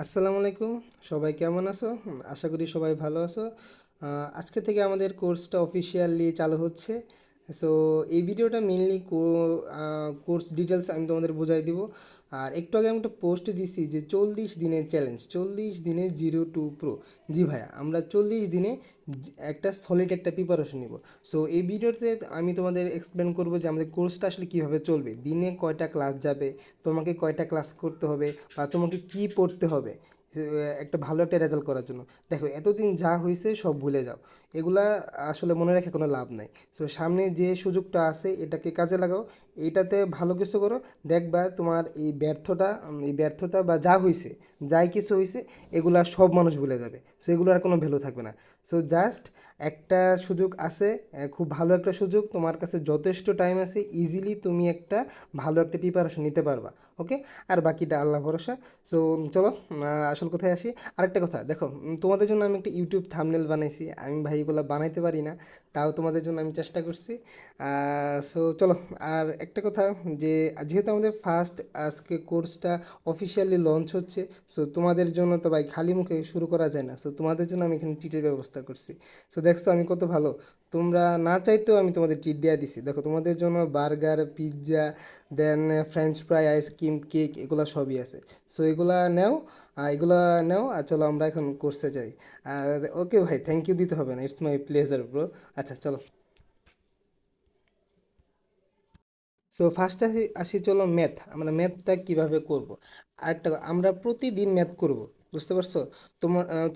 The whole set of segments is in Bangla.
আসসালামু আলাইকুম। সবাই কেমন আছো? আশা করি সবাই ভালো আছো। আজকে থেকে আমাদের কোর্সটা অফিসিয়ালি চালু হচ্ছে। সো এই ভিডিওটা মেনলি কোর্স ডিটেলস আমি তোমাদের বোঝাই দিব। আর একটু আগে আমি একটা পোস্ট দিছি যে 40 দিনের চ্যালেঞ্জ, 40 দিনে 0 to Pro। জি ভাইয়া, আমরা 40 দিনে একটা সলিড একটা প্রিপারেশন নিব। সো এই ভিডিওতে আমি তোমাদের এক্সপ্লেন করবো যে আমাদের কোর্সটা আসলে কীভাবে চলবে, দিনে কয়টা ক্লাস যাবে, তোমাকে কয়টা ক্লাস করতে হবে, বা তোমাকে কী পড়তে হবে একটা ভালো একটা রেজাল্ট করার জন্য। দেখো, এতদিন যা হয়েছে সব ভুলে যাও, এগুলা আসলে মনে রেখে কোনো লাভ নাই। সো সামনে যে সুযোগটা আছে এটাকে কাজে লাগাও, এইটাতে ভালো কিছু করো। দেখবা তোমার এই ব্যর্থতা বা যা হয়েছে, যাই কিছু হয়েছে, এগুলা সব মানুষ ভুলে যাবে। সো এগুলো আর কোনো ভ্যালু থাকবে না। সো জাস্ট একটা সুযোগ আছে, খুব ভালো একটা সুযোগ, তোমার কাছে যথেষ্ট টাইম আছে, ইজিলি তুমি একটা ভালো একটা প্রিপারেশন নিতে পারবা। ওকে, আর বাকিটা আল্লাহ ভরসা। সো চলো, আসল কথায় আসি। আরেকটা কথা দেখো, তোমাদের জন্য আমি একটা ইউটিউব থাম্বনেল বানাইছি। আমি ভাই এগুলো বানাইতে পারি না, তাও তোমাদের জন্য আমি চেষ্টা করছি। সো চলো, আর একটা কথা, যে যেহেতু আমাদের ফার্স্ট আজকে কোর্সটা অফিসিয়ালি লঞ্চ হচ্ছে, সো তোমাদের জন্য তো ভাই খালি মুখে শুরু করা যায় না। সো তোমাদের জন্য আমি এখানে ট্রিটের ব্যবস্থা করছি। সো দেখছো আমি কত ভালো, তোমরা না চাইতেও আমি তোমাদের ট্রিট দেওয়া দিছি। দেখো, তোমাদের জন্য বার্গার, পিৎজা, দেন ফ্রেঞ্চ ফ্রাই, আইসক্রিম, কেক, এগুলো সবই আছে। সো এগুলা নেও, এগুলা নেও, আর চলো আমরা এখন কোর্সে যাই। আর ওকে ভাই, থ্যাংক ইউ দিতে হবে না, ইটস মাই প্লেজার ব্রো। আচ্ছা চলো। সো ফার্স্ট আসি আসি চলো ম্যাথ, আমরা ম্যাথটা কীভাবে করব। আরেকটা আমরা প্রতিদিন ম্যাথ করব, বুঝতে পারছো?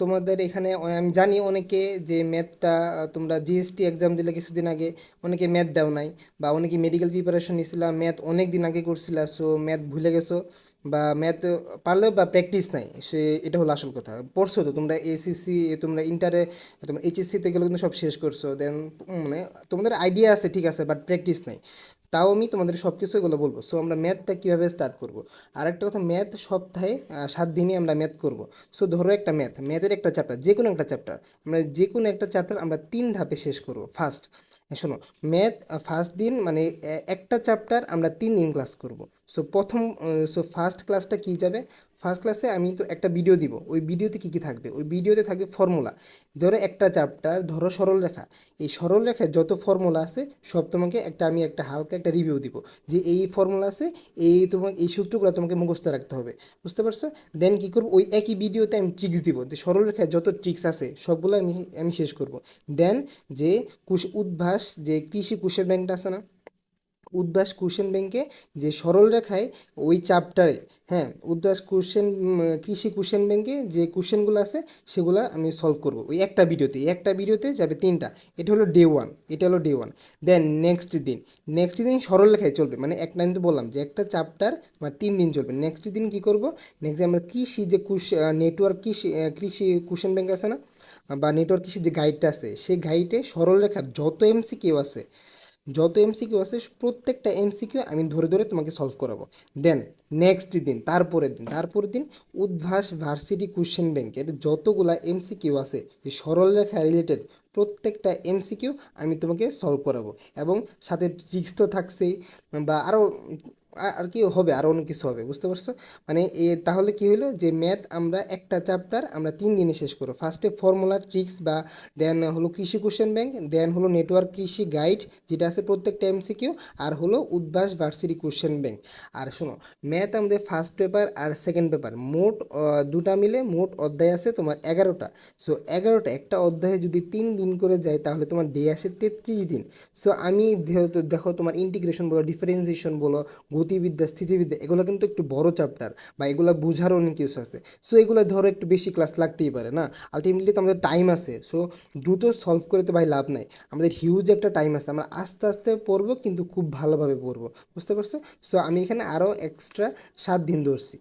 তোমাদের এখানে আমি জানি অনেকে যে ম্যাথটা, তোমরা জিএসটি এক্সাম দিলে কিছুদিন আগে, অনেকে ম্যাথ দাও নাই, বা অনেকে মেডিকেল প্রিপারেশন নিছিলা, ম্যাথ অনেক দিন আগে করছিলা, সো ম্যাথ ভুলে গেছো, বা ম্যাথ পারলেও বা প্র্যাকটিস নাই, সে এটা হলো আসল কথা। পড়ছো তো তোমরা এসএসসি, তোমরা ইন্টারে, তোমরা এইচএসসিতে গেলে কিন্তু সব শেষ করছো, দেন মানে তোমাদের আইডিয়া আছে ঠিক আছে, বাট প্র্যাকটিস নাই। তাও আমি তোমাদের সব কিছু এগুলো বলবো। সো আমরা ম্যাথটা কীভাবে স্টার্ট করব। আর একটা কথা, ম্যাথ সপ্তাহে 7 দিনই আমরা ম্যাথ করব। সো ধরো একটা ম্যাথের একটা চ্যাপ্টার, যে কোনো একটা চ্যাপ্টার, আমরা যে কোনো একটা চ্যাপ্টার আমরা 3 ধাপে শেষ করব। ফার্স্ট, শোনো, ম্যাথ ফার্স্ট দিন মানে একটা চ্যাপ্টার আমরা 3 দিন ক্লাস করব। সো ফার্স্ট ক্লাসটা কী যাবে, ফার্স্ট ক্লাসে আমি তো একটা ভিডিও দিব, ওই ভিডিওতে কী কী থাকবে, ওই ভিডিওতে থাকবে ফর্মুলা। ধরো একটা চ্যাপ্টার, ধরো সরলরেখা, এই সরলরেখায় যত ফর্মুলা আছে সব তোমাকে আমি একটা হালকা একটা রিভিউ দিব, যে এই ফর্মুলা আছে, তোমার এই সূত্রগুলো তোমাকে মুখস্থ রাখতে হবে, বুঝতে পারছো? দেন কী করবো, ওই একই ভিডিওতে আমি ট্রিক্স দিব, যে সরলরেখায় যত ট্রিক্স আছে সবগুলো আমি আমি শেষ করব। দেন যে উদ্ভাস, যে কৃষি কোষের ব্যাংকটা আছে না, উদ্ভাস কোশ্চেন ব্যাংকে, যে সরল রেখায় ওই চ্যাপ্টারে, হ্যাঁ, উদ্ভাস কৃষি কোশ্চেন ব্যাংকে যে কোশ্চেনগুলো আছে সেগুলো আমি সলভ করব ওই একটা ভিডিওতে যাবে 3টা। এটা হলো ডে 1, এটা হলো ডে 1। দেন নেক্সট দিন সরল রেখায় চলবে, মানে একটা আমি তো বললাম যে একটা চ্যাপ্টার মানে 3 দিন চলবে। নেক্সট দিন কী করব, নেক্সট দিন আমরা কৃষি যে নেটওয়ার্ক কৃষি কোশ্চেন ব্যাংক আছে না, বা নেটওয়ার্ক কৃষির যে গাইডটা আছে, সেই গাইডে সরল রেখার যত এমসিকিউ আছে প্রত্যেকটা এমসিকিউ আমি ধরে ধরে তোমাকে সলভ করাবো। দেন তারপরের দিন উদ্ভাস ভার্সিটি কোশ্চেন ব্যাংকের যতগুলা এমসিকিউ আছে এই সরলরেখা রিলেটেড, প্রত্যেকটা এমসিকিউ আমি তোমাকে সলভ করাবো। এবং সাথে ট্রিক্স তো থাকছেই, বা আরও আর কি হবে, আরও অনেক কিছু হবে, বুঝতে পারছো? মানে তাহলে কি হলো, যে ম্যাথ আমরা একটা চ্যাপ্টার আমরা 3 দিনে শেষ করবো। ফার্স্টে ফর্মুলা ট্রিক্স, বা দেন হলো কৃষি কোশ্চেন ব্যাংক, দেন হলো নেটওয়ার্ক কৃষি গাইড যেটা আছে প্রত্যেকটা এমসিকিউ, আর হলো উদ্ভাস ভার্সিটি কোশ্চেন ব্যাংক। আর শোনো, ম্যাথ আমাদের ফার্স্ট পেপার আর সেকেন্ড পেপার মোট দুটা মিলে মোট অধ্যায় আছে তোমার 11টা। সো 11টা, একটা অধ্যায়ে যদি 3 দিন করে যায় তাহলে তোমার ডে আসে 33 দিন। সো আমি যেহেতু দেখো, তোমার ইন্টিগ্রেশন বলো, ডিফারেন্সিয়েশন বলো, গতিবিদ্যা, স্থিতিবিদ্যা, এগুলো কিন্তু একটু বড় চ্যাপ্টার, বা এগুলো বোঝারও অনেক কিছু আছে। সো এগুলো ধরো একটু বেশি ক্লাস লাগতেই পারে না, আলটিমেটলি তো আমাদের টাইম আছে। সো দ্রুত সলভ করে তো ভাই লাভ নাই, আমাদের হিউজ একটা টাইম আছে, আমরা আস্তে আস্তে পড়বো কিন্তু খুব ভালোভাবে পড়বো, বুঝতে পারছো? সো আমি এখানে আরও এক্সট্রা 7 দিন ধরছি।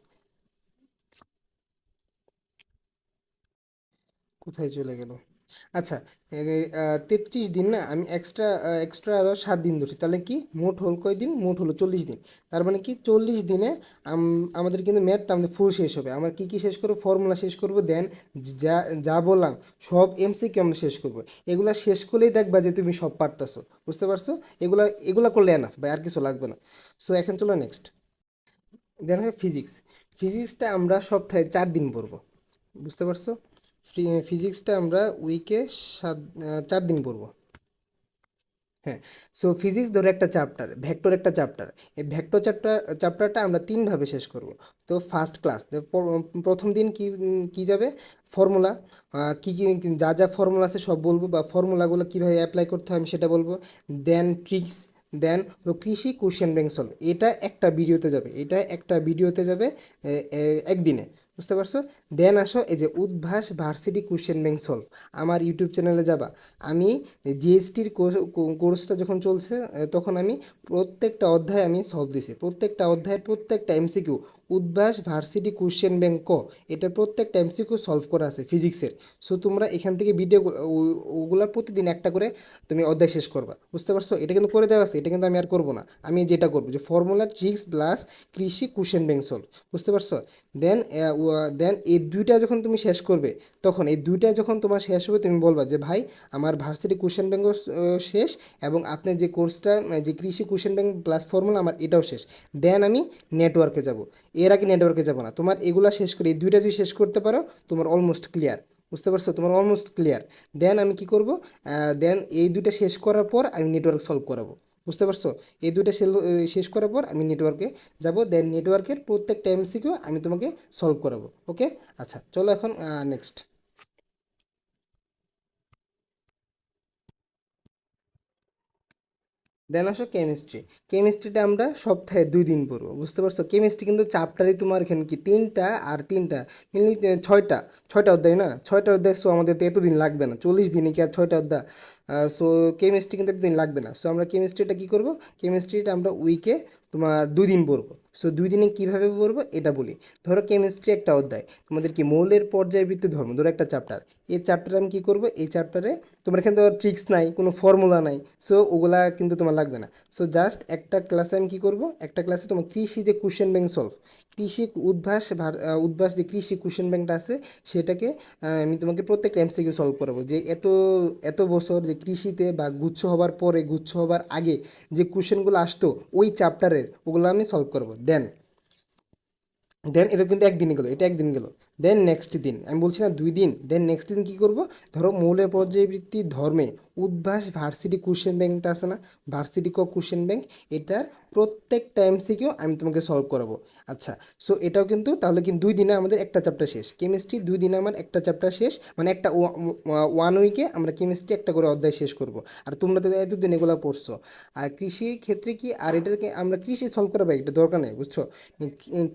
কোথায় চলে গেল? আচ্ছা, 33 দিন না, আমি এক্সট্রা এক্সট্রা আরও 7 দিন ধরছি, তাহলে কি মোট হল কয় দিন, মোট হলো 40 দিন। তার মানে কি 40 দিনে আমাদের কিন্তু ম্যাথটা আমাদের ফুল শেষ হবে। আমরা কি কি শেষ করবো, ফর্মুলা শেষ করবো, দেন যা যা বললাম সব এমসিকিউ আমরা শেষ করবো। এগুলা শেষ করলেই দেখবা যে তুমি সব পারতাছো, বুঝতে পারছো? এগুলা করলে এনাফ ভাই, আর কিছু লাগবে না। সো এখন চলো নেক্সট। দেন হয় ফিজিক্স। ফিজিক্সটা আমরা সপ্তাহে 4 দিন পড়বো, বুঝতে পারছো? ফিজিক্সটা আমরা উইকে 4 দিন পড়বো। হ্যাঁ। সো ফিজিক্স ধরো একটা চ্যাপ্টার, ভেক্টর একটা চ্যাপ্টার। এই ভেক্টর চ্যাপ্টারটা আমরা 3 ভাবে শেষ করব। তো ফার্স্ট ক্লাস প্রথম দিন কি যাবে, ফর্মুলা, কী কী যা যা ফর্মুলা আছে সব বলবো, বা ফর্মুলাগুলো কীভাবে অ্যাপ্লাই করতে হয় আমি সেটা বলবো। দেন ট্রিক্স, দেন কৃষি কোশ্চেন ব্যাংক সলভ। এটা একটা ভিডিওতে যাবে একদিনে, বুঝতে পারছো? দেন আসো এই যে Udvash varsity question bank solve, আমার ইউটিউব চ্যানেলে যাবা। আমি জিএসটির কোর্সটা যখন চলছে তখন আমি প্রত্যেকটা অধ্যায় আমি সলভ দিছি, প্রত্যেকটা অধ্যায়ের প্রত্যেকটা MCQ Udvash varsity question bank এটা প্রত্যেকটা এমসিকিউ সলভ করা আছে ফিজিক্সের। সো তোমরা এখান থেকে ভিডিও ওগুলা প্রতিদিন একটা করে তুমি অধ্যায় শেষ করবা, বুঝতে পারছো? এটা কিন্তু করে দেওয়া আছে, এটা কিন্তু আমি আর করবো না। আমি যেটা করবো যে ফর্মুলা ট্রিক্স প্লাস কৃষি কোশ্চেন ব্যাংক সলভ, বুঝতে পারছো? দেন দেন এই দুইটা যখন তুমি শেষ করবে, তখন এই দুইটা যখন তোমার শেষ হবে তুমি বলবা যে ভাই আমার ভার্সিটি কোশ্চেন ব্যাংক শেষ, এবং আপনার যে কোর্সটা যে কৃষি কোশ্চেন ব্যাংক প্লাস ফর্মুলা আমার এটাও শেষ। দেন আমি নেটওয়ার্কে যাব। এর আগে নেটওয়ার্কে যাব না, তোমার এগুলা শেষ করে এই দুইটা যদি শেষ করতে পারো তোমার অলমোস্ট ক্লিয়ার, বুঝতে পারছো? তোমার অলমোস্ট ক্লিয়ার। দেন আমি কি করব, দেন এই দুইটা শেষ করার পর আমি নেটওয়ার্ক সলভ করাবো, বুঝতে পারছো? এই দুইটা শেষ করার পর আমি নেটওয়ার্কে যাব, দেন নেটওয়ার্কের প্রত্যেকটা এমসিকিউ আমি তোমাকে সলভ করাবো। ওকে, আচ্ছা চলো এখন নেক্সট। দেন আসো কেমিস্ট্রি। কেমিস্ট্রিটা আমরা সপ্তাহে 2 দিন পড়বো, বুঝতে পারছো? কেমিস্ট্রি কিন্তু চ্যাপ্টারই তোমার এখানে কি তিনটা, আর তিনটা মিলি ছয়টা, ছয়টা অধ্যায় না, ছয়টা অধ্যায়। সো আমাদের তো এতদিন লাগবে না, 40 দিনে কি আর ছয়টা অধ্যায়? সো কেমিস্ট্রি কিন্তু এতদিন লাগবে না। সো আমরা কেমিস্ট্রিটা কী করবো, কেমিস্ট্রিটা আমরা উইকে তোমার 2 দিন পড়বো। সো 2 দিনে কীভাবে পড়বো এটা বলি। ধরো কেমিস্ট্রি একটা অধ্যায়, তোমাদের কি মৌলের পর্যায়বৃত্ত ধর্ম, ধরো একটা চ্যাপ্টার। এই চ্যাপ্টারে আমি কী করবো, এই চ্যাপ্টারে তোমার এখানে তো ট্রিক্স নাই, কোনো ফর্মুলা নাই, সো ওগুলা কিন্তু তোমার লাগবে না। সো জাস্ট একটা ক্লাসে আমি কী করবো, একটা ক্লাসে তোমার কৃষি যে কোশ্চেন ব্যাংক সলভ, কৃষি উদ্ভাস যে কৃষি কোশ্চেন ব্যাংকটা আছে সেটাকে আমি তোমাকে প্রত্যেকটা এমসিকিউ সলভ করাবো। যে এত এত বছর যে কৃষিতে বা গুচ্ছ হবার পরে, গুচ্ছ হবার আগে যে কোশ্চেনগুলো আসতো ওই চ্যাপ্টারের, ওগুলো আমি সলভ করবো। দেন দেন এটা কিন্তু একদিনই গেলো, এটা একদিন গেলো। দেন নেক্সট দিন আমি বলছি না 2 দিন, দেন নেক্সট দিন কী করবো, ধরো মৌলের পর্যায়বৃত্তি ধর্মে উদ্ভাস ভার্সিটি কোশ্চেন ব্যাংকটা আছে না, ভার্সিটি কোশ্চেন ব্যাংক, এটার প্রত্যেকটা এমসিকিউ আমি তোমাকে সলভ করাবো। আচ্ছা, সো এটাও কিন্তু তাহলে কিন্তু 2 দিনে আমাদের একটা চ্যাপ্টার শেষ। কেমিস্ট্রি 2 দিনে আমার একটা চ্যাপ্টার শেষ, মানে একটা 1 উইকে আমরা কেমিস্ট্রি একটা করে অধ্যায় শেষ করব। আর তোমরা তো এতদিন এগুলো পড়ছো। আর কৃষির ক্ষেত্রে কি, আর এটাকে আমরা কৃষি সলভ করাবো, এটা দরকার নেই, বুঝছো?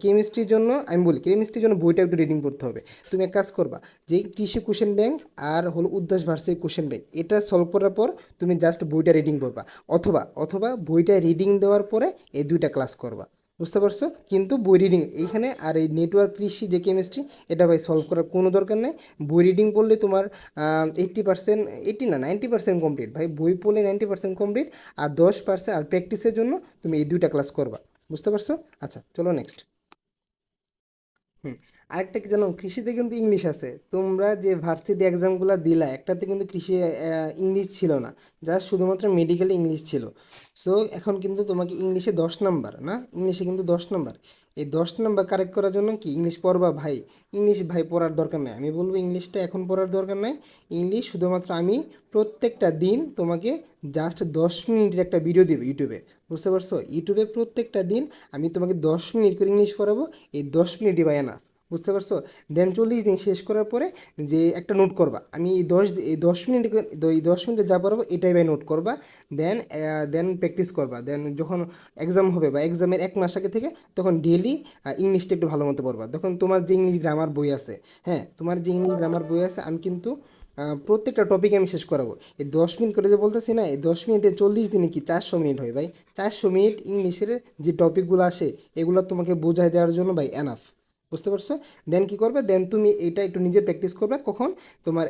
কেমিস্ট্রির জন্য আমি বলি, কেমিস্ট্রির জন্য বইটা একটু রিডিং করতে হবে। তুমি এক কাজ করবা, যে কৃষি কোশ্চেন ব্যাংক আর হলো উদ্ভাস ভার্সিটি কোশ্চেন ব্যাংক, এটা সলভ করার পর তুমি জাস্ট বইটা রিডিং করবা, অথবা অথবা বইটা রিডিং দেওয়ার পরে এই দুইটা ক্লাস করবা, বুঝতে পারছো? কিন্তু বই রিডিং এইখানে, আর এই নেটওয়ার্ক কৃষি যে কেমিস্ট্রি, এটা ভাই সলভ করার কোনো দরকার নেই। বই রিডিং পড়লে তোমার 80%, 90% কমপ্লিট ভাই, বই পড়লে 90% কমপ্লিট। আর 10% আর প্র্যাকটিসের জন্য তুমি এই দুইটা ক্লাস করবা, বুঝতে পারছো? আচ্ছা চলো নেক্সট। হুম। আরেকটা কি জানো, কৃষিতে কিন্তু ইংলিশ আছে। তোমরা যে ভার্সিটি এক্সামগুলো দিলা, একটাতে কিন্তু কৃষি ইংলিশ ছিল না, জাস্ট শুধুমাত্র মেডিকেলে ইংলিশ ছিল। সো এখন কিন্তু তোমাকে ইংলিশে 10 নাম্বার, না ইংলিশে কিন্তু 10 নাম্বার। এই 10 নাম্বার কারেক্ট করার জন্য কি ইংলিশ পড়বা ভাই? ইংলিশ ভাই পড়ার দরকার নেই, আমি বলবো ইংলিশটা এখন পড়ার দরকার নেই। ইংলিশ শুধুমাত্র আমি প্রত্যেকটা দিন তোমাকে জাস্ট 10 মিনিটের একটা ভিডিও দেবো ইউটিউবে, বুঝতে পারছো? ইউটিউবে প্রত্যেকটা দিন আমি তোমাকে 10 মিনিট করে ইংলিশ পড়াবো। এই 10 মিনিটই ভাই না, বুঝতে পারছো? দেন 40 দিন শেষ করার পরে যে একটা নোট করবা, আমি এই 10 মিনিট, এই 10 মিনিটে যা পারবো এটাই ভাই নোট করবা। দেন দেন প্র্যাকটিস করবা। দেন যখন এক্সাম হবে বা এক্সামের 1 মাস আগে থেকে তখন ডেলি ইংলিশটা একটু ভালো মতো পড়বা। তখন তোমার যে ইংলিশ গ্রামার বই আছে, হ্যাঁ তোমার যে ইংলিশ গ্রামার বই আছে, আমি কিন্তু প্রত্যেকটা টপিক আমি শেষ করাবো। এই 10 মিনিট করে যে বলতেছি না, এই 10 মিনিটে 40 দিনে কি 400 মিনিট হয় ভাই? 400 মিনিট ইংলিশের যে টপিকগুলো আসে এগুলো তোমাকে বোঝাই দেওয়ার জন্য ভাই এনাফ, বুঝতে পারছো? দেন কি করবে, দেন তুমি এটা একটু নিজে প্র্যাকটিস করবে। কখন তোমার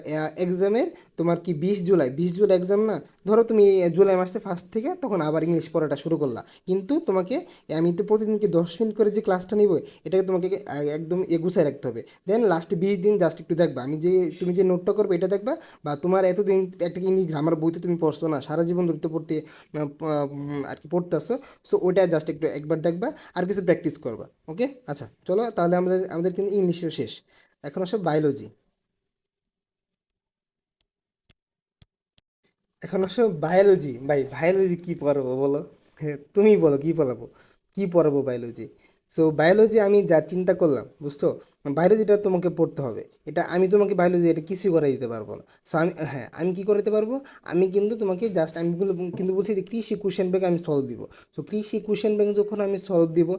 এক্সামের, তোমার কি 20 জুলাই, 20 জুলাই এক্সাম না, ধরো তুমি জুলাই মাসে ফার্স্ট থেকে তখন আবার ইংলিশ পড়াটা শুরু করলা। কিন্তু তোমাকে আমি তো প্রতিদিনকে 10 মিনিট করে যে ক্লাসটা নিব, এটাকে তোমাকে একদম গুছায় রাখতে হবে। দেন লাস্টে 20 দিন জাস্ট একটু দেখবা, আমি যে তুমি যে নোটটা করবে এটা দেখবা, বা তোমার এতদিন একটা ইংলিশ গ্রামার বইতে তুমি পড়ছো না, সারা জীবন ধরে তো পড়তে আর কি পড়তেছো। সো ওইটা জাস্ট একটু একবার দেখবা, আর কিছু প্র্যাকটিস করবা। ওকে, আচ্ছা চলো তাহলে আমরা আমাদের আমাদের কিন্তু ইংলিশও শেষ, এখন আসো বায়োলজি। এখন আসো বায়োলজি। ভাই বায়োলজি কি পড়াবো বলো? তুমি বলো কি পড়াবো, কি পড়াবো বায়োলজি? সো বায়োলজি আমি যা চিন্তা করলাম, বুঝছো, বায়োলজিটা তোমাকে পড়তে হবে। এটা আমি তোমাকে বায়োলজি এটা কিছুই করে দিতে পারবো না। সো আমি, হ্যাঁ, আমি কি করতে পারবো, আমি কিন্তু তোমাকে জাস্ট আমি কিন্তু বলছি যে কৃষি কোশ্চেন ব্যাংক আমি সলভ দিব। সো কৃষি কোশ্চেন ব্যাংক যখন আমি সলভ দিব,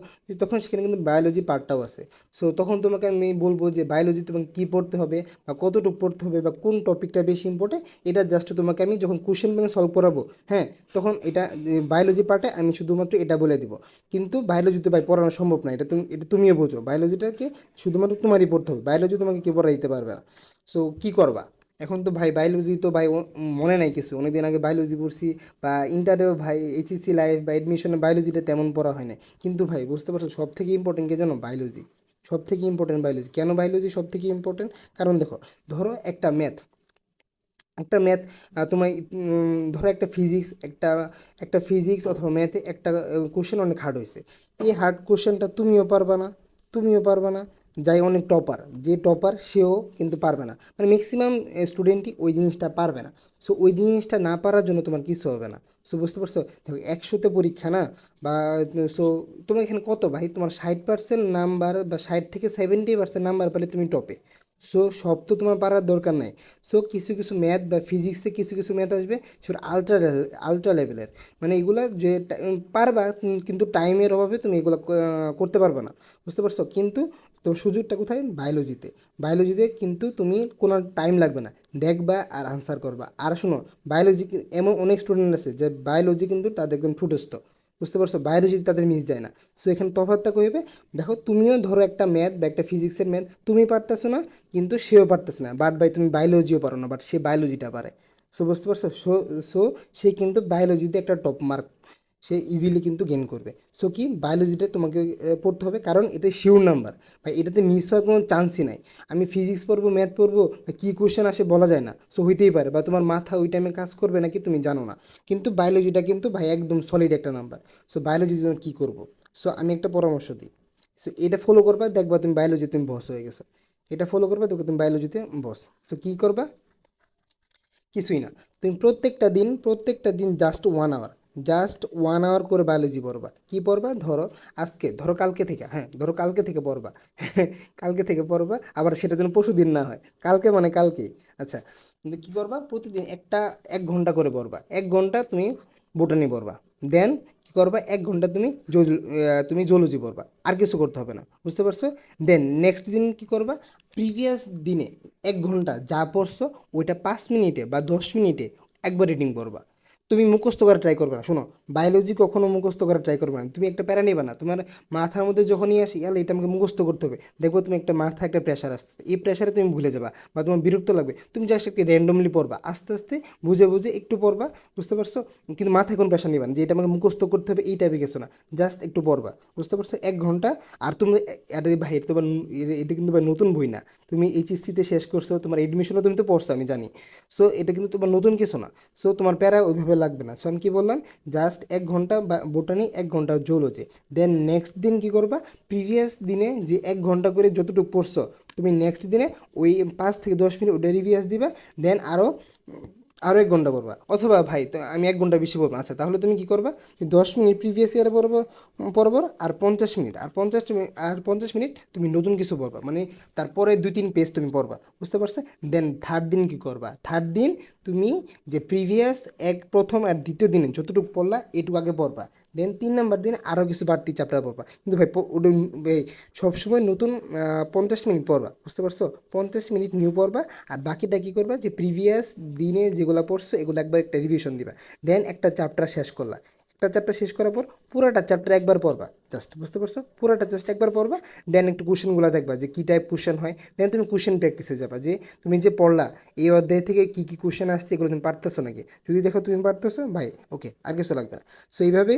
তখন সেখানে কিন্তু বায়োলজি পার্টটাও আছে। সো তখন তোমাকে আমি বলবো যে বায়োলজি তোমাকে কী পড়তে হবে, বা কতটুকু পড়তে হবে, বা কোন টপিকটা বেশি ইম্পর্টেন্ট, এটা জাস্ট তোমাকে আমি যখন কোশ্চেন ব্যাংক সলভ করাবো, হ্যাঁ, তখন এটা বায়োলজি পার্টে আমি শুধুমাত্র এটা বলে দিব। কিন্তু বায়োলজি তো ভাই পড়ানো সম্ভব না, এটা তুমিও বোঝো, বায়োলজিটাকে শুধুমাত্র তোমারই পড়তে হবে, বায়োলজি তোমাকে কেউ পড়াই দিতে পারবে না। সো কী করবা? এখন তো ভাই বায়োলজি তো ভাই মনে নাই কিছু, অনেকদিন আগে বায়োলজি পড়ছি, বা ইন্টারেও ভাই এইচএসসি লাইফ বা এডমিশনে বায়োলজিটা তেমন পড়া হয় না। কিন্তু ভাই বুঝতে পারছো সব থেকে ইম্পর্টেন্ট কে জানো? বায়োলজি। সব থেকে ইম্পর্টেন্ট বায়োলজি। কেন বায়োলজি সব থেকে ইম্পর্টেন্ট? কারণ দেখো, ধরো একটা ম্যাথ, একটা ম্যাথ, তোমার ধরো একটা ফিজিক্স, একটা ফিজিক্স অথবা ম্যাথে একটা কোশ্চেন অনেক হার্ড হয়েছে। এই হার্ড কোশ্চেনটা তুমিও পারবা না, তুমিও পারবা না, যাই অনেক টপার, যে টপার সেও কিন্তু পারবে না, মানে ম্যাক্সিমাম স্টুডেন্টই ওই জিনিসটা পারবে না। সো ওই জিনিসটা না পারার জন্য তোমার কিছু হবে না। সো বুঝতে পারছো, দেখো 100তে পরীক্ষা না, বা সো তোমার এখানে কত ভাই, তোমার 60% নাম্বার বা 60 থেকে 70% নাম্বার পেলে তুমি টপে। সো সব তো তোমার পারার দরকার নাই। সো কিছু কিছু ম্যাথ বা ফিজিক্সে কিছু কিছু ম্যাথ আসবে সেটা আলট্রা লেভেলের, মানে এগুলা যে পারবা, কিন্তু টাইমের অভাবে তুমি এগুলো করতে পারবে না। বুঝতে পারছো? কিন্তু তোমার সুযোগটা কোথায়? বায়োলজিতে। বায়োলজিতে কিন্তু তুমি কোনো টাইম লাগবে না, দেখবা আর আনসার করবা। আর শোনো, বায়োলজি এমন অনেক স্টুডেন্ট আছে যে বায়োলজি কিন্তু তাদের একদম ঠুটস্থ, বুঝতে পারছো, বায়োলজি তাদের মিস যায় না। সো এখানে তফাৎটা কী হবে? দেখো তুমিও ধরো একটা ম্যাথ বা একটা ফিজিক্সের ম্যাথ তুমি পারতেছো না, কিন্তু সেও পারতেছে না, বাট ভাই তুমি বায়োলজিও পারো না, বাট সে বায়োলজিটা পারে। সো বুঝতে পারছো? সো সে কিন্তু বায়োলজিতে একটা টপ মার্ক সে ইজিলি কিন্তু গেইন করবে। সো কি, বায়োলজিটা তোমাকে পড়তে হবে, কারণ এতে শিওর নাম্বার, ভাই এটাতে মিস হওয়ার কোনো চান্সই নাই। আমি ফিজিক্স পড়বো, ম্যাথ পড়বো, কী কোশ্চেন আসে বলা যায় না, সো হইতেই পারে, বা তোমার মাথা ওই টাইমে কাজ করবে নাকি তুমি জানো না। কিন্তু বায়োলজিটা কিন্তু ভাই একদম সলিড একটা নাম্বার। সো বায়োলজির জন্য কী করবো? সো আমি একটা পরামর্শ দিই, সো এটা ফলো করবা, দেখবা তুমি বায়োলজি তুমি বস হয়ে গেছো। এটা ফলো করবা, দেখবে তুমি বায়োলজিতে বস। সো কী করবা? কিছুই না, তুমি প্রত্যেকটা দিন জাস্ট 1 আওয়ার করে বায়োলজি পড়বা। কি পড়বা? ধরো কালকে থেকে, হ্যাঁ ধরো কালকে থেকে পড়বা। কালকে থেকে পড়বা, আবার সেটা যেন পরশু দিন না হয়, কালকে মানে কালকেই। আচ্ছা, কিন্তু কী করবা? প্রতিদিন 1 ঘন্টা করে পড়বা, 1 ঘন্টা তুমি বোটানি পড়বা। দেন কী করবা? 1 ঘন্টা তুমি জুলজি পড়বা, আর কিছু করতে হবে না। বুঝতে পারছো? দেন নেক্সট দিন কী করবা? প্রিভিয়াস দিনে 1 ঘন্টা যা পড়ছো ওইটা 5 মিনিটে বা 10 মিনিটে একবার রিডিং পড়বা। তুমি মুখস্থ করা ট্রাই করবে না, শোনো, বায়োলজি কখনো মুখস্থ করা ট্রাই করবে না। তুমি একটা প্যারা নেবে না, তোমার মাথার মধ্যে যখনই আসি ইয়ালে এটা আমাকে মুখস্থ করতে হবে, দেখবো তুমি একটা মাথা একটা প্রেশার আসছে, এই প্রেশারে তুমি ভুলে যাবা, বা তোমার বিরক্ত লাগবে, তুমি জাস্ট একটু র্যান্ডমলি পড়বা, আস্তে আস্তে বুঝে বুঝে একটু পড়বা। বুঝতে পারছো? কিন্তু মাথায় কোনো প্রেশার নিবা না যে এটা আমাকে মুখস্থ করতে হবে, এই টাইপে গেছো না, জাস্ট একটু পড়বা। বুঝতে পারছো? 1 ঘন্টা। আর তুমি এটা ভাই, এটা তো এটা কিন্তু ভাই নতুন বই না, তুমি এইচএসসিতে শেষ করছো, তোমার এডমিশনও তুমি তো পড়ছো আমি জানি। সো এটা কিন্তু তোমার নতুন কিছু না। সো তোমার প্যারা ওইভাবে লাগবে না। সো আমি কি বললাম, জাস্ট 1 ঘন্টা বা বোটানি, 1 ঘন্টা জুলজি। দেন নেক্সট দিন কি করবা? প্রিভিয়াস দিনে যে 1 ঘন্টা করে যতটুকু পড়ছো, তুমি নেক্সট দিনে ওই 5 থেকে 10 মিনিট ওটা রিভিয়াস দিবা। দেন আরও 1 ঘন্টা পড়বা, অথবা ভাই তো আমি 1 ঘন্টা বেশি পড়বো, আচ্ছা তাহলে তুমি কী করবা? যে 10 মিনিট প্রিভিয়াস ইয়ারে পড়বো, আর 50 মিনিট, আর 50 মিনিট তুমি নতুন কিছু পড়বা, মানে তারপরে 2-3 পেজ তুমি পড়বা। বুঝতে পারছো? দেন থার্ড দিন কী করবা? থার্ড দিন তুমি যে প্রিভিয়াস প্রথম আর দ্বিতীয় দিনে যতটুকু পড়লা এটুকু আগে পড়বা। দেন 3 নম্বর দিনে আরও কিছু বাড়তি চ্যাপ্টার পড়বা, কিন্তু ভাই ওটা ভাই সবসময় নতুন 50 মিনিট পড়বা। বুঝতে পারছো? 50 মিনিট নিউ পড়বা, আর বাকিটা কী করবা? যে প্রিভিয়াস দিনে যেগুলো পড়ছো এগুলো একবার একটা রিভিশন দিবা। দেন একটা চ্যাপ্টার শেষ করলা, একটা চ্যাপ্টার শেষ করার পর পুরোটা চ্যাপ্টার একবার পড়বা জাস্ট। বুঝতে পারছো? পুরোটা জাস্ট একবার পড়বা। দেন একটু কোশ্চেনগুলো দেখবা যে কী টাইপ কোশ্চেন হয়। দেন তুমি কোশ্চেন প্র্যাকটিসে যাবা, যে তুমি যে পড়লা এই অধ্যায় থেকে কী কী কোশ্চেন আসছে এগুলো তুমি পারতেছো নাকি। যদি দেখো তুমি পারতেছো, ভাই ওকে, আর কিছু লাগবে না। সো এইভাবে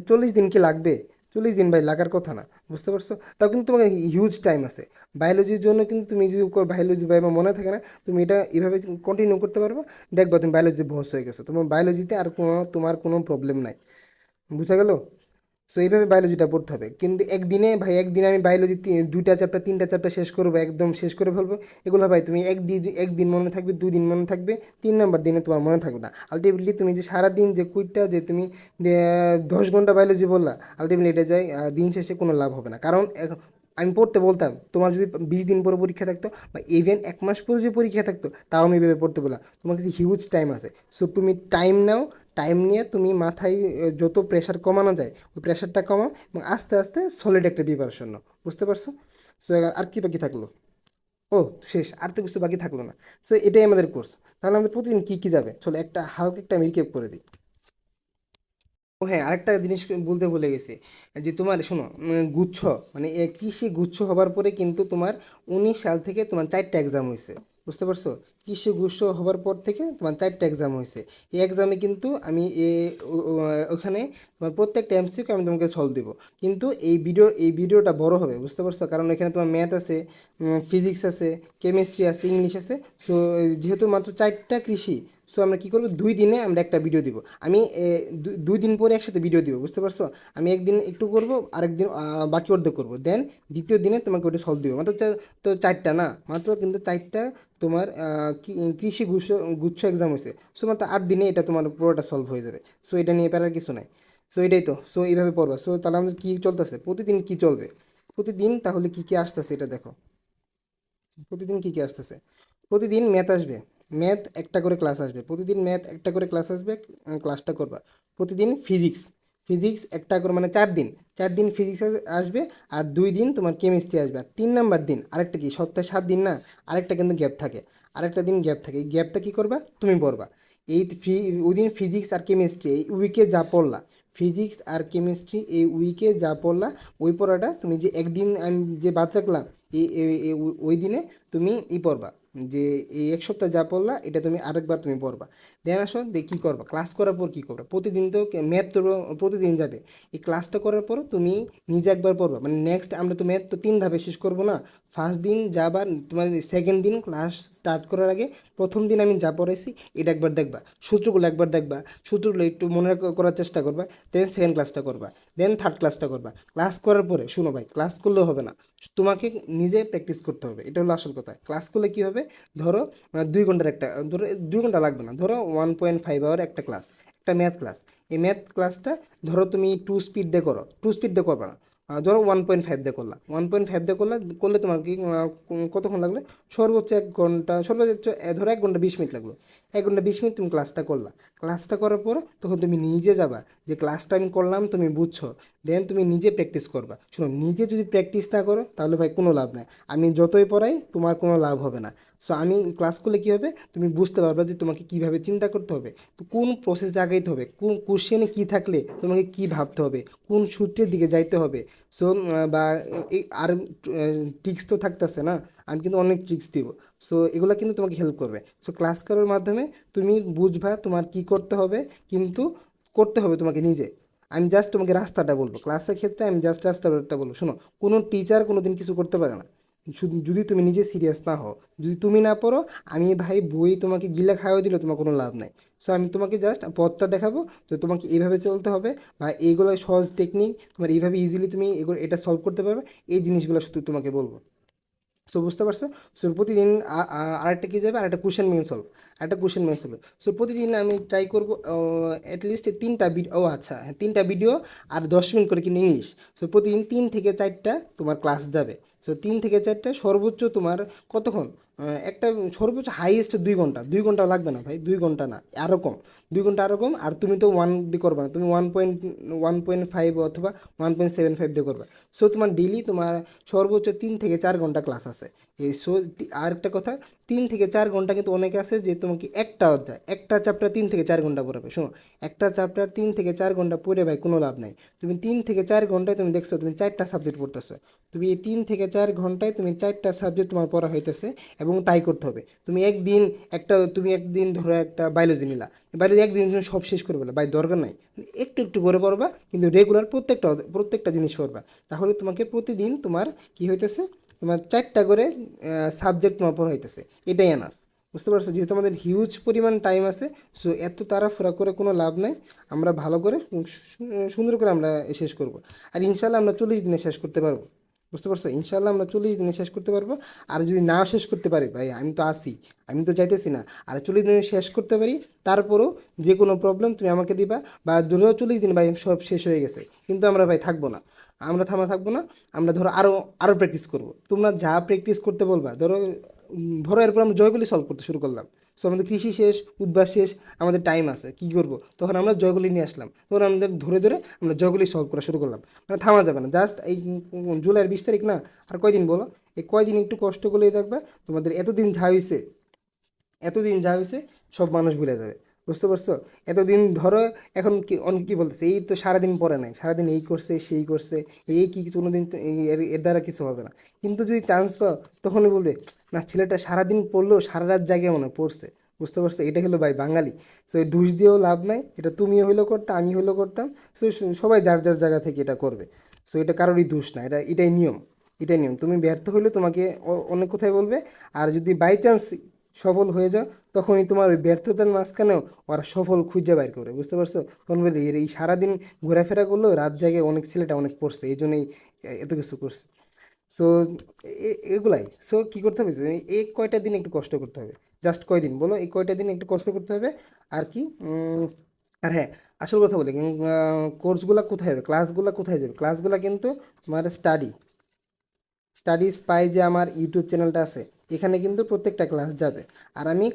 40 দিন কি লাগবে? 40 দিন ভাই লাগার কথা না। বুঝতে পারছো? তাও কিন্তু তোমার হিউজ টাইম আছে বায়োলজির জন্য, কিন্তু তুমি যদি বায়োলজি বা মনে থাকে না, তুমি এটা এভাবে কন্টিনিউ করতে পারবে, দেখবা তুমি বায়োলজিতে বস হয়ে গেছো, তোমার বায়োলজিতে আর তোমার কোনো প্রবলেম নাই। বুঝা গেল? সো এইভাবে বায়োলজিটা পড়তে হবে, কিন্তু একদিনে ভাই, একদিনে আমি বায়োলজি 2টা চ্যাপ্টার 3টা চ্যাপ্টার শেষ করবো, একদম শেষ করে ফেলবো, এগুলো ভাই তুমি একদিন মনে থাকবে, 2 দিন মনে থাকবে, 3 নম্বর দিনে তোমার মনে থাকবে না। আলটিমেটলি তুমি যে সারাদিন যে কুইটটা যে তুমি 10 ঘন্টা বায়োলজি বললা, আলটিমেটলি এটা যায় দিন শেষে কোনো লাভ হবে না। কারণ আমি পড়তে বলতাম, তোমার যদি 20 দিন পরে পরীক্ষা থাকতো বা ইভেন 1 মাস পরে যদি পরীক্ষা থাকতো, তাও আমি এভাবে পড়তে বললাম। তোমার কাছে হিউজ টাইম আছে, সো তুমি টাইম নাও, টাইম নিয়ে তুমি মাথায় যত প্রেশার কমানো যায় ওই প্রেশারটা কমাও, এবং আস্তে আস্তে সলিড একটা প্রিপারেশন নাও। বুঝতে পারছো? সো আর কি বাকি থাকলো? ও, শেষ, আর তো কিছু বাকি থাকলো না। সো এটাই আমাদের কোর্স। তাহলে আমাদের প্রতিদিন কী কী যাবে, চলো একটা হালকা একটা আমি রিক্যাপ করে দিই। ও হ্যাঁ, আরেকটা জিনিস বলতে ভুলে গেছি, যে তোমার শোনো, গুচ্ছ, মানে কৃষি গুচ্ছ হবার পরে কিন্তু তোমার 19 সাল থেকে তোমার 4টা এক্সাম হয়েছে। বুঝতে পারছো? কৃষি গুচ্ছ হবার পর থেকে তোমার 4টা এক্সাম হয়েছে। এই এক্সামে কিন্তু আমি ওখানে তোমার প্রত্যেকটা এমসিকিউ আমি তোমাকে সলভ দেবো। কিন্তু এই ভিডিওটা বড় হবে, বুঝতে পারছো? কারণ এখানে তোমার ম্যাথ আছে, ফিজিক্স আছে, কেমিস্ট্রি আছে, ইংলিশ আছে। সো যেহেতু মাত্র 4টা কৃষি, সো আমরা কী করবো, 2 দিনে আমরা একটা ভিডিও দিব। আমি 2 দিন পরে একসাথে ভিডিও দিব, বুঝতে পারছো? আমি একদিন একটু করব, আরেকদিন বাকি অর্ধেক করবো, দেন দ্বিতীয় দিনে তোমাকে ওটা সলভ দিব। মাত্র তো 4টা না, মাত্র কিন্তু 4টা তোমার কৃষি গুচ্ছ গুচ্ছ এক্সাম হয়েছে। সো মাত্র 8 দিনে এটা তোমার পুরোটা সলভ হয়ে যাবে। সো এটা নিয়ে প্যারার কিছু নাই। সো এটাই তো, সো এইভাবে পড়বা। সো তাহলে আমাদের কী চলতেছে, প্রতিদিন কী চলবে, প্রতিদিন তাহলে কী কী আসতেছে এটা দেখো। প্রতিদিন কী কী আসতেছে, প্রতিদিন ম্যাথ আসবে, ম্যাথ একটা করে ক্লাস আসবে, প্রতিদিন ম্যাথ একটা করে ক্লাস আসবে, ক্লাসটা করবা। প্রতিদিন ফিজিক্স, ফিজিক্স একটা করে, মানে 4 দিন, 4 দিন ফিজিক্স আসবে, আর 2 দিন তোমার কেমিস্ট্রি আসবে। আর 3 নম্বর দিন আরেকটা, কি সপ্তাহে 7 দিন না, আরেকটা কিন্তু গ্যাপ থাকে, আরেকটা দিন গ্যাপ থাকে। এই গ্যাপটা কী করবা, তুমি পড়বা। এই ওই দিন ফিজিক্স আর কেমিস্ট্রি এই উইকে যা পড়লা, ফিজিক্স আর কেমিস্ট্রি এই উইকে যা পড়লা, ওই পড়াটা তুমি যে একদিন আমি যে বাদ রাখলাম, ওই দিনে তুমি পড়বা, যে এই 1 সপ্তাহ যা পড়লা এটা তুমি আরেকবার তুমি পড়বা। দেন আসো দিয়ে কী করবা, ক্লাস করার পর কী করবা, প্রতিদিন তো ম্যাথ তো প্রতিদিন যাবে। এই ক্লাসটা করার পর তুমি নিজে একবার পড়বা, মানে নেক্সট আমরা তো ম্যাথ তো 3 ধাপে শেষ করবো না। ফার্স্ট দিন যাবার তোমার সেকেন্ড দিন ক্লাস স্টার্ট করার আগে প্রথম দিন আমি যা পড়াইছি এটা একবার দেখবা, সূত্রগুলো একবার দেখবা, সূত্রগুলো একটু মনে করার চেষ্টা করবা। দেন সেকেন্ড ক্লাসটা করবা, দেন থার্ড ক্লাসটা করবা। ক্লাস করার পরে শুনো ভাই, ক্লাস করলেও হবে না, তোমাকে নিজে প্র্যাকটিস করতে হবে, এটা হলো আসল কথা। ক্লাস করলে কী হবে, ধরো 2 ঘন্টার একটা, ধরো 2 ঘন্টা লাগবে না, ধরো 1.5 আওয়ার একটা ক্লাস, একটা ম্যাথ ক্লাস। এই ম্যাথ ক্লাসটা ধরো তুমি 2 স্পিড দিয়ে করো, 2 স্পিড দিয়ে করবে না, ধরো 1.5 দিয়ে করলা, 1.5 দিয়ে করলে তোমার কি কতক্ষণ লাগবে, সর্বোচ্চ 1 ঘন্টা, সর্বোচ্চ ধরো 1 ঘন্টা 20 মিনিট লাগলো। 1 ঘন্টা 20 মিনিট তুমি ক্লাসটা করলা, ক্লাসটা করার পর তখন তুমি নিজে যাবা, যে ক্লাসটা আমি করলাম তুমি বুঝছো, দেন তুমি নিজে প্র্যাকটিস করবা। শোনো, নিজে যদি প্র্যাকটিস না করো তাহলে ভাই কোনো লাভ নাই, আমি যতই পড়াই তোমার কোনো লাভ হবে না। সো আমি ক্লাস করলে কী হবে, তুমি বুঝতে পারবে যে তোমাকে কীভাবে চিন্তা করতে হবে, তো কোন প্রসেসে আগাইতে হবে, কোন কোশ্চেনে কী থাকলে তোমাকে কী ভাবতে হবে, কোন সূত্রের দিকে যাইতে হবে। সো বা এই আর ট্রিক্স তো থাকতেছে না, আমি কিন্তু অনেক ট্রিক্স দিব। সো এগুলো কিন্তু তোমাকে হেল্প করবে। সো ক্লাস করার মাধ্যমে তুমি বুঝবা তোমার কী করতে হবে, কিন্তু করতে হবে তোমাকে নিজে। আমি জাস্ট তোমাকে রাস্তাটা বলবো, ক্লাসের ক্ষেত্রে আমি জাস্ট রাস্তাটা বলবো। শোনো, কোনো টিচার কোনো দিন কিছু করতে পারে না শুধু যদি তুমি নিজে সিরিয়াস না হও। যদি তুমি না পড়ো, আমি ভাই বই তোমাকে গিলে খাওয়া দিলে তোমার কোনো লাভ নাই। সো আমি তোমাকে জাস্ট পথটা দেখাবো, তো তোমাকে এইভাবে চলতে হবে, বা এইগুলো সহজ টেকনিক, তোমার এইভাবে ইজিলি তুমি এগুলো এটা সলভ করতে পারবে, এই জিনিসগুলো শুধু তোমাকে বলবো। সো বুঝতে পারছো? সো প্রতিদিন আরেকটা কী যাবে, আরেকটা কোশ্চেন মেন সলভ, একটা কোশ্চেন মেন সলভ। সো প্রতিদিন আমি ট্রাই করবো অ্যাটলিস্ট 3টা ভিডিও, ও আচ্ছা হ্যাঁ, 3টা ভিডিও আর 10 মিনিট করে কিন্তু ইংলিশ। সো প্রতিদিন 3 থেকে 4টা তোমার ক্লাস যাবে। সো 3 থেকে 4টা সর্বোচ্চ তোমার কতক্ষণ, একটা সর্বোচ্চ হাইয়েস্ট 2 ঘন্টা, 2 ঘন্টা লাগবে না ভাই, 2 ঘন্টা না, আরও কম, 2 ঘন্টা আরও কম। আর তুমি তো 1 দিয়ে করবে না, তুমি 1.5 অথবা 1.75 দিয়ে করবে। সো তোমার ডেইলি তোমার সর্বোচ্চ 3 থেকে 4 ঘন্টা ক্লাস আছে। এই সো আরেকটা কথা, 3 থেকে 4 ঘন্টা কিন্তু অনেকে আছে যে তোমাকে একটা অধ্যায়, একটা চ্যাপ্টার 3 থেকে 4 ঘন্টা পড়াবে। শোনো, একটা চ্যাপ্টার 3 থেকে 4 ঘন্টা পড়ে ভাই কোনো লাভ নাই। তুমি 3 থেকে 4 ঘন্টায় তুমি দেখছো তুমি 4টা সাবজেক্ট পড়তেছো, তুমি এই 3 থেকে 4 ঘন্টায় তুমি 4টা সাবজেক্ট তোমার পড়া হইতেছে, এবং তাই করতে হবে। তুমি একদিন ধরো একটা বায়োলজি নিলা, বায়োলজি একদিন তুমি সব শেষ করে ফেলো ভাই, দরকার নাই, একটু একটু করে পড়বা, কিন্তু রেগুলার প্রত্যেকটা জিনিস পড়বা। তাহলে তোমাকে প্রতিদিন তোমার কি হইতেছে, তোমার 4টা করে সাবজেক্ট তোমার পড়া হইতেছে, এটাই এনাফ। বুঝতে পারছো? যেহেতু আমাদের হিউজ পরিমাণ টাইম আছে, সো এত তাড়াহুড়া করে কোনো লাভ নাই। আমরা ভালো করে সুন্দর করে আমরা শেষ করব। আর ইনশাল্লাহ আমরা 40 দিনে শেষ করতে পারবো। বুঝতে পারছো? ইনশাল্লাহ আমরা 40 দিনে শেষ করতে পারবো। আর যদি না শেষ করতে পারি ভাই, আমি তো আসি, আমি তো চাইতেছি না। আর 40 দিনে শেষ করতে পারি, তারপরও যে কোনো প্রবলেম তুমি আমাকে দিবা। বা ধরো 40 দিন ভাই সব শেষ হয়ে গেছে, কিন্তু আমরা ভাই থাকবো না, আমরা থাকবো না। আমরা ধরো আরও প্র্যাকটিস করব। তোমরা যা প্র্যাকটিস করতে বলবা, ধরো এরপর আমরা জয়গুলি সলভ করতে শুরু করলাম। সো আমাদের কৃষি শেষ, উদ্ভাস শেষ, আমাদের টাইম আছে, কী করবো? তখন আমরা জয়গুলি নিয়ে আসলাম, তখন আমাদের ধরে ধরে আমরা জয়গুলি সলভ করা শুরু করলাম। মানে থামা যাবে না। জাস্ট এই জুলাইয়ের 20 তারিখ না, আর কয়দিন বলো? এই কয়দিন একটু কষ্ট করলেই দেখবা তোমাদের এতদিন যা হয়েছে সব মানুষ ভুলে যাবে। বুঝতে পারছো? এতদিন ধরো, এখন কি অনেক কি বলতেছে, এই তো সারাদিন পড়ে নাই, সারাদিন এই করছে সেই করছে, এই কি কোনো দিন তো এর দ্বারা কিছু হবে না। কিন্তু যদি চান্স পাও, তখনই বলবে না, ছেলেটা সারাদিন পড়লো, সারা রাত জাগে মনে হয় পড়ছে। বুঝতে পারছো? এটা হলো ভাই বাঙালি। সো এই দোষ দিয়েও লাভ নাই, এটা তুমিও হইলেও করতে, আমি হইলেও করতাম। সো সবাই যার যার জায়গা থেকে এটা করবে। সো এটা কারোরই দোষ না, এটাই নিয়ম। তুমি ব্যর্থ হইলে তোমাকে অনেক কথাই বলবে। আর যদি বাই চান্স সফল হয়ে যাও, তখনই তোমার ওই ব্যর্থতার মাঝখানেও ওরা সফল খুঁজে বাইর করে। বুঝতে পারছো? তখন বলি এর এই সারাদিন ঘোরাফেরা করলো, রাত জায়গায় অনেক ছেলেটা অনেক পড়ছে, এই জন্যই এত কিছু করছে। সো এগুলাই। সো কী করতে হবে, এই কয়টা দিন একটু কষ্ট করতে হবে। জাস্ট কয়দিন বলো, এই কয়টা দিন একটু কষ্ট করতে হবে। আর কি আর হ্যাঁ, আসল কথা বলি, কোর্সগুলো কোথায় হবে, ক্লাসগুলো কোথায় যাবে? ক্লাসগুলো কিন্তু তোমার স্টাডি স্পাই যে আমার ইউটিউব চ্যানেলটা আছে, এখানে কিন্তু প্রত্যেকটা ক্লাস যাবে। আর আমি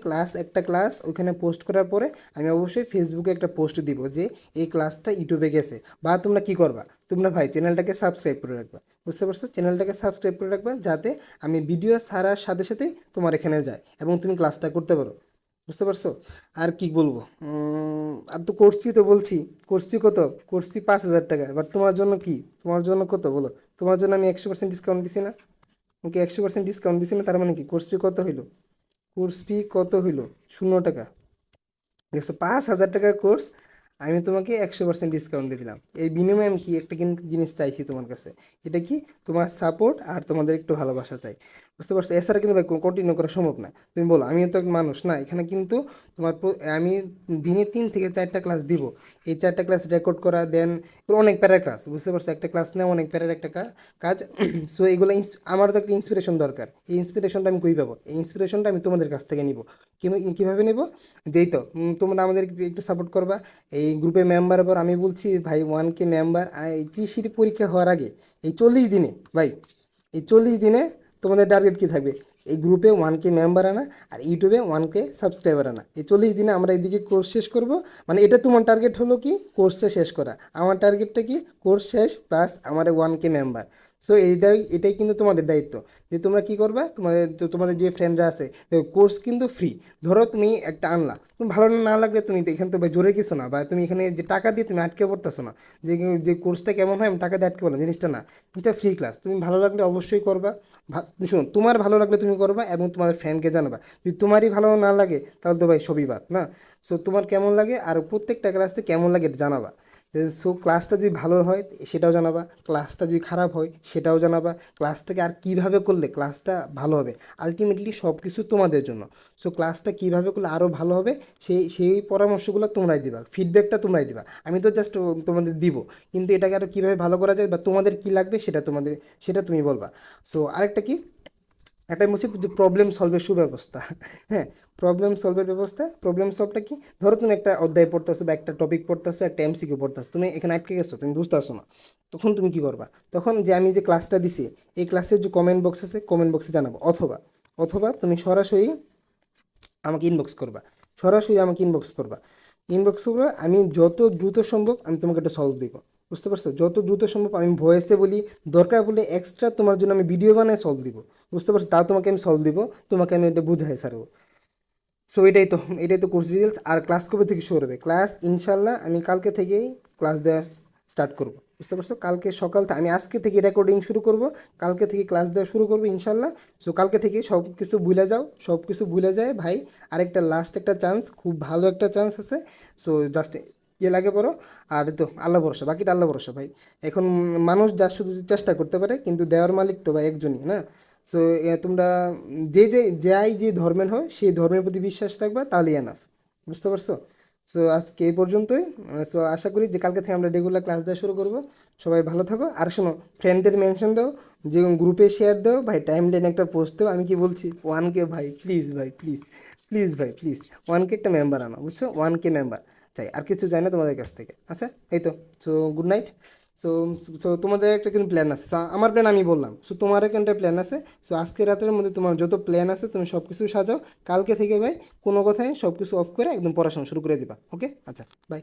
একটা ক্লাস ওইখানে পোস্ট করার পরে আমি অবশ্যই ফেসবুকে একটা পোস্ট দিব যে এই ক্লাসটা ইউটিউবে গেছে। বা তোমরা কি করবা, তোমরা ভাই চ্যানেলটাকে সাবস্ক্রাইব করে রাখবা। বুঝতে পারছো? চ্যানেলটাকে সাবস্ক্রাইব করে রাখবা, যাতে আমি ভিডিও ছাড়ার সাথে সাথেই তোমার এখানে যায় এবং তুমি ক্লাসটা করতে পারো। বুঝতে পারছো? আর কি বলবো, আর তো কোর্স ফি তো বলছি। কোর্স ফি কত? কোর্স ফি 5,000 টাকা। বাট তোমার জন্য কি, তোমার জন্য কত বলো? তোমার জন্য আমি 100% ডিসকাউন্ট দিছি না? ওকে, 100% ডিসকাউন্ট দিছি না, তার মানে কি কোর্স ফি কত হইলো? কোর্স ফি কত হইলো? 0 টাকা। দেখছো, 5,000 টাকার কোর্স আমি তোমাকে 100% ডিসকাউন্ট দিয়ে দিলাম। এই বিনিময়ে আমি কি একটা কিন্তু জিনিস চাইছি তোমার কাছে, এটা কি? তোমার সাপোর্ট আর তোমাদের একটু ভালোবাসা চাই। বুঝতে পারছো? এছাড়া কিন্তু ভাই কন্টিনিউ করা সম্ভব না। তুমি বলো, আমিও তো এক মানুষ না এখানে কিন্তু। আমি দিনে 3 থেকে 4টা ক্লাস দিব। এই 4টা ক্লাস রেকর্ড করা, দেন অনেক প্যারার ক্লাস। বুঝতে পারছো? একটা ক্লাস নেওয়া অনেক প্যারার একটা কাজ। সো এগুলো আমার তো একটা ইন্সপিরেশন দরকার। এই ইন্সপিরেশনটা আমি কই পাবো? এই ইন্সপিরেশনটা আমি তোমাদের কাছ থেকে নিব। কীভাবে নেব? যেই তো তোমরা আমাদের একটু সাপোর্ট করবা। এই গ্রুপে মেম্বার, পর আমি বলছি ভাই 1K মেম্বার এই কৃষির পরীক্ষা হওয়ার আগে, এই 40 দিনে ভাই, এই 40 দিনে তোমাদের টার্গেট কী থাকবে? এই গ্রুপে 1K মেম্বার আনা, আর ইউটিউবে 1K সাবস্ক্রাইবার আনা। এই 40 দিনে আমরা এইদিকে কোর্স শেষ করব। মানে এটা তোমার টার্গেট হলো কি, কোর্সটা শেষ করা। আমার টার্গেটটা কি, কোর্স শেষ প্লাস আমার 1K মেম্বার। সো এটাই কিন্তু তোমাদের দায়িত্ব, যে তোমরা কি করবা। তোমাদের যে ফ্রেন্ডরা আছে, কোর্স কিন্তু ফ্রি। ধরো তুমি একটা আনলা, তুমি ভালো না লাগলে তুমি তো এখানে তো ভাই জোরে কিছু না, বা তুমি এখানে যে টাকা দিয়ে তুমি আটকে পড়তেছো না। যে যে কোর্সটা কেমন হয় আমি টাকা দিয়ে আটকে পড়লাম, জিনিসটা না। এটা ফ্রি ক্লাস, তুমি ভালো লাগলে অবশ্যই করবা। শোনো, তোমার ভালো লাগলে তুমি করবা এবং তোমার ফ্রেন্ডকে জানাবা। যদি তোমারই ভালো না লাগে, তাহলে তো ভাই সবই বাদ না। সো তোমার কেমন লাগে আর প্রত্যেকটা ক্লাসে কেমন লাগে এটা জানাবা। সো ক্লাসটা যদি ভালো হয় সেটাও জানাবা, ক্লাসটা যদি খারাপ হয় সেটাও জানাবা, ক্লাসটাকে আর কীভাবে করলে ক্লাসটা ভালো হবে। আলটিমেটলি সব কিছু তোমাদের জন্য। সো ক্লাসটা কীভাবে করলে আরও ভালো হবে, সেই পরামর্শগুলো তোমরাই দিবা, ফিডব্যাকটা তোমরাই দিবা। আমি তো জাস্ট তোমাদের দিব, কিন্তু এটাকে আরও কীভাবে ভালো করা যায় বা তোমাদের কী লাগবে সেটা তুমি বলবা। সো আরেকটা কি, একটা হচ্ছে যে প্রবলেম সলভের সুব্যবস্থা। হ্যাঁ, প্রবলেম সলভটা কি? ধরো তুমি একটা অধ্যায় পড়তেছো বা একটা টপিক পড়তেছো, একটা MCQ পড়তেছো, তুমি এখানে আটকে গেছো, তুমি বুঝতে পারছো না। তখন তুমি কি করবা? তখন যে আমি যে ক্লাসটা দিছি, এই ক্লাসের যে কমেন্ট বক্স আছে, কমেন্ট বক্সে জানাবো। অথবা তুমি আমাকে ইনবক্স করবা। আমি যত দ্রুত সম্ভব আমি তোমাকে একটা সলভ দিব। বুঝতে পারছো? যত দ্রুত সম্ভব আমি ভয়েসে বলি, দরকার বলে এক্সট্রা তোমার জন্য আমি ভিডিও বানায় সলভ দিব। বুঝতে পারছো? তাও তোমাকে আমি সলভ দিব, তোমাকে আমি এটা বুঝাই সারবো। সো এটাই তো কোর্স ডিটেলস। আর ক্লাস কবে থেকে শুরু হবে? ক্লাস ইনশাল্লাহ আমি কালকে থেকেই ক্লাস দেওয়া স্টার্ট করব। বুঝতে পারছো? কালকে সকাল থেকে, আমি আজকে থেকে রেকর্ডিং শুরু করব, কালকে থেকে ক্লাস দেওয়া শুরু করবো ইনশাল্লাহ। সো কালকে থেকে সব কিছু ভুলে যায় ভাই। আরেকটা লাস্ট একটা চান্স, খুব ভালো একটা চান্স আছে। সো জাস্ট লাগে পড়ো। আর তো আল্লাহ ভরসা, বাকিটা আল্লাহ ভরসা ভাই। এখন মানুষ যা শুধু চেষ্টা করতে পারে, কিন্তু দেওয়ার মালিক তো ভাই একজনই না। সো তোমরা যাই যে ধর্মের হয় সেই ধর্মের প্রতি বিশ্বাস রাখবা, তাহলেই এনাফ। বুঝতে পারছো? সো আজকে এই পর্যন্তই। সো আশা করি যে কালকে থেকে আমরা রেগুলার ক্লাস দেওয়া শুরু করব। সবাই ভালো থাকো, আর শোনো, ফ্রেন্ডদের মেনশন দাও, যে গ্রুপে শেয়ার দাও ভাই, টাইম লাইনে একটা পোস্ট দাও। আমি কি বলছি, 1K ভাই, প্লিজ ভাই, প্লিজ, প্লিজ ভাই, প্লিজ, 1K একটা মেম্বার আনো, বুঝছো? 1K মেম্বার চাই, আর কিছু চাই না তোমাদের কাছ থেকে। আচ্ছা, এই তো। So good night. So so তোমাদের একটা কিন্তু প্ল্যান আছে। So, আমার প্ল্যান আমি বললাম, সো তোমার একটা প্ল্যান আছে। সো আজকে রাতের মধ্যে তোমার যত প্ল্যান আছে তুমি সব কিছু সাজাও। কালকে থেকে ভাই কোনো কথায় সব কিছু অফ করে একদম পড়াশোনা শুরু করে দিবা। ওকে, আচ্ছা, বাই।